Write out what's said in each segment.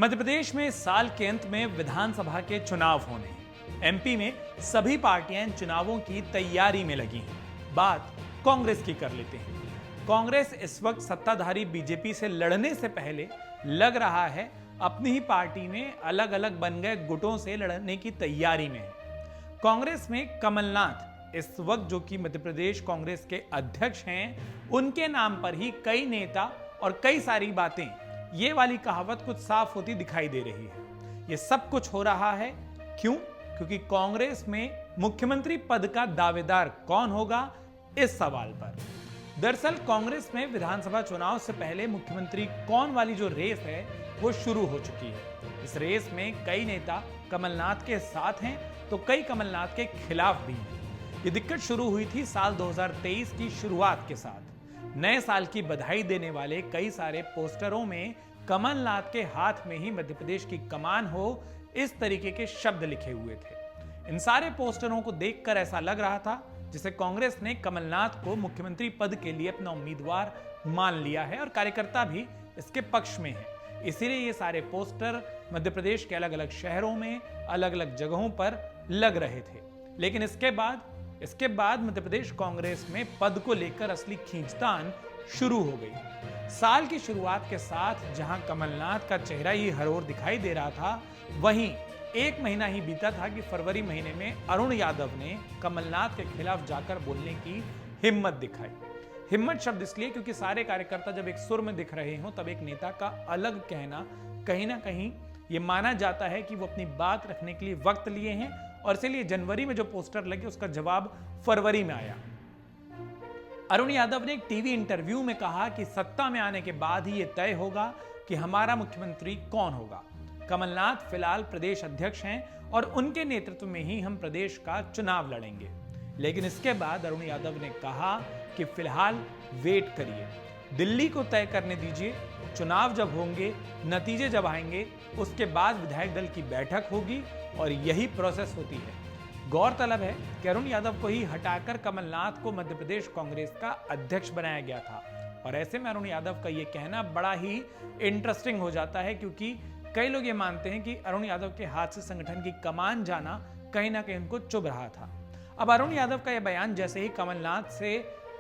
मध्य प्रदेश में इस साल के अंत में विधानसभा के चुनाव होने हैं। एमपी में सभी पार्टियां इन चुनावों की तैयारी में लगी हैं। बात कांग्रेस की कर लेते हैं। कांग्रेस इस वक्त सत्ताधारी बीजेपी से लड़ने से पहले लग रहा है अपनी ही पार्टी में अलग अलग बन गए गुटों से लड़ने की तैयारी में है। कांग्रेस में कमलनाथ इस वक्त जो कि मध्य प्रदेश कांग्रेस के अध्यक्ष हैं, उनके नाम पर ही कई नेता और कई सारी बातें, ये वाली कहावत कुछ साफ होती दिखाई दे रही है। ये सब कुछ हो रहा है क्यों? क्योंकि कांग्रेस में मुख्यमंत्री पद का दावेदार कौन होगा, इस सवाल पर। दरअसल कांग्रेस में विधानसभा चुनाव से पहले मुख्यमंत्री कौन वाली जो रेस है वो शुरू हो चुकी है। इस रेस में कई नेता कमलनाथ के साथ हैं तो कई कमलनाथ के खिलाफ भी हैं। ये दिक्कत शुरू हुई थी साल 2023 की शुरुआत के साथ। नए साल की बधाई देने वाले कई सारे पोस्टरों में कमलनाथ के हाथ में ही मध्य प्रदेश की कमान हो, इस तरीके के शब्द लिखे हुए थे। इन सारे पोस्टरों को देखकर ऐसा लग रहा था जिसे कांग्रेस ने कमलनाथ को मुख्यमंत्री पद के लिए अपना उम्मीदवार मान लिया है और कार्यकर्ता भी इसके पक्ष में है। इसीलिए ये सारे पोस्टर मध्य प्रदेश के अलग अलग शहरों में अलग अलग जगहों पर लग रहे थे। लेकिन इसके बाद मध्य प्रदेश कांग्रेस में पद को लेकर असली खींचतान शुरू हो गई। साल की शुरुआत के साथ जहां कमलनाथ का चेहरा ही हर ओर दिखाई दे रहा था, वहीं एक महीना ही बीता था कि फरवरी महीने में अरुण यादव ने कमलनाथ के खिलाफ जाकर बोलने की हिम्मत दिखाई। हिम्मत शब्द इसलिए क्योंकि सारे कार्यकर्ता जब एक सुर में दिख रहे हों, तब एक नेता का अलग कहना कहीं ना कहीं ये माना जाता है कि वो अपनी बात रखने के लिए वक्त लिए हैं, और इसलिए जनवरी में जो पोस्टर लगे उसका जवाब फरवरी में आया। अरुण यादव ने एक टीवी इंटरव्यू में कहा कि सत्ता में आने के बाद ही यह तय होगा कि हमारा मुख्यमंत्री कौन होगा। कमलनाथ फिलहाल प्रदेश अध्यक्ष हैं और उनके नेतृत्व में ही हम प्रदेश का चुनाव लड़ेंगे। लेकिन इसके बाद अरुण यादव ने कहा कि फिलहाल वेट करिए, दिल्ली को तय करने दीजिए, चुनाव जब होंगे, नतीजे जब आएंगे, उसके बाद विधायक दल की बैठक होगी और यही प्रोसेस होती है। गौरतलब है कि अरुण यादव को ही हटाकर कमलनाथ को मध्य प्रदेश कांग्रेस का अध्यक्ष बनाया गया था, और ऐसे में अरुण यादव का यह कहना बड़ा ही इंटरेस्टिंग हो जाता है, क्योंकि कई लोग ये मानते हैं कि अरुण यादव के हाथ से संगठन की कमान जाना कहीं ना कहीं उनको चुभ रहा था। अब अरुण यादव का यह बयान जैसे ही कमलनाथ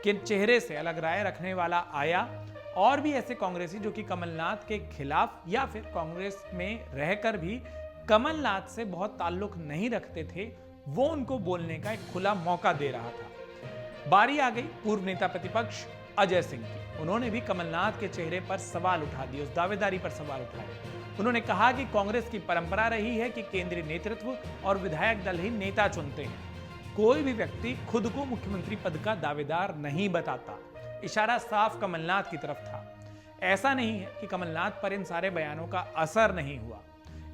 के चेहरे से अलग राय रखने वाला आया, और भी ऐसे कांग्रेसी जो कि कमलनाथ के खिलाफ या फिर कांग्रेस में रहकर भी कमलनाथ से बहुत ताल्लुक नहीं रखते थे, वो उनको बोलने का एक खुला मौका दे रहा था। बारी आ गई पूर्व नेता प्रतिपक्ष अजय सिंह की। उन्होंने भी कमलनाथ के चेहरे पर सवाल उठा दिए, उस दावेदारी पर सवाल उठाए। उन्होंने कहा कि कांग्रेस की परंपरा रही है कि केंद्रीय नेतृत्व और विधायक दल ही नेता चुनते हैं, कोई भी व्यक्ति खुद को मुख्यमंत्री पद का दावेदार नहीं बताता। इशारा साफ कमलनाथ की तरफ था। ऐसा नहीं है कि कमलनाथ पर इन सारे बयानों का असर नहीं हुआ।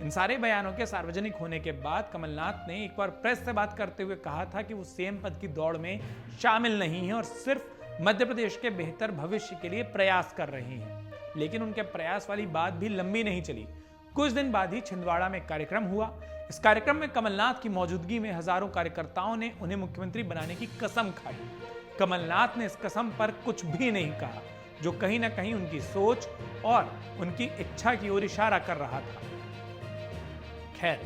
इन सारे बयानों के सार्वजनिक होने के बाद कमलनाथ ने एक बार प्रेस से बात करते हुए कहा था कि वो सीएम पद की दौड़ में शामिल नहीं है और सिर्फ मध्य प्रदेश के बेहतर भविष्य के लिए प्रयास कर रहे हैं। लेकिन उनके प्रयास वाली बात भी लंबी नहीं चली। कुछ दिन बाद ही छिंदवाड़ा में कार्यक्रम हुआ। इस कार्यक्रम में कमलनाथ की मौजूदगी में हजारों कार्यकर्ताओं ने उन्हें मुख्यमंत्री बनाने की कसम खाई। कमलनाथ ने इस कसम पर कुछ भी नहीं कहा, जो कहीं ना कहीं उनकी सोच और उनकी इच्छा की ओर इशारा कर रहा था। खैर,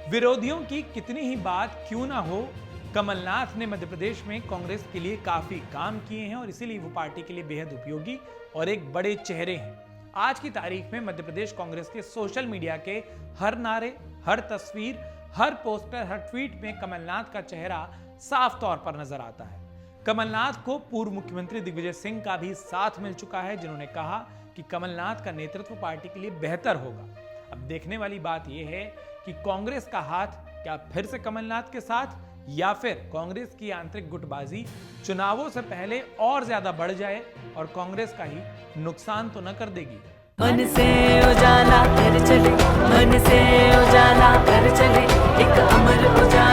विरोधियों की कितनी ही बात क्यों ना हो, कमलनाथ ने मध्य प्रदेश में कांग्रेस के लिए काफी काम किए हैं और इसीलिए वो पार्टी के लिए बेहद उपयोगी और एक बड़े चेहरे हैं। आज की तारीख में मध्य प्रदेश कांग्रेस के सोशल मीडिया के हर नारे, हर तस्वीर, हर पोस्टर, हर ट्वीट में कमलनाथ का चेहरा साफ तौर पर नजर आता है। कमलनाथ को पूर्व मुख्यमंत्री दिग्विजय सिंह का भी साथ मिल चुका है, जिन्होंने कहा कि कमलनाथ का नेतृत्व पार्टी के लिए बेहतर होगा। अब देखने वाली बात यह है कि कांग्रेस का हाथ क्या फिर से कमलनाथ के साथ, या फिर कांग्रेस की आंतरिक गुटबाजी चुनावों से पहले और ज्यादा बढ़ जाए और कांग्रेस का ही नुकसान तो न कर देगी। मन से उजाला कर चले, मन से उजाला कर चले, एक अमर उजाला।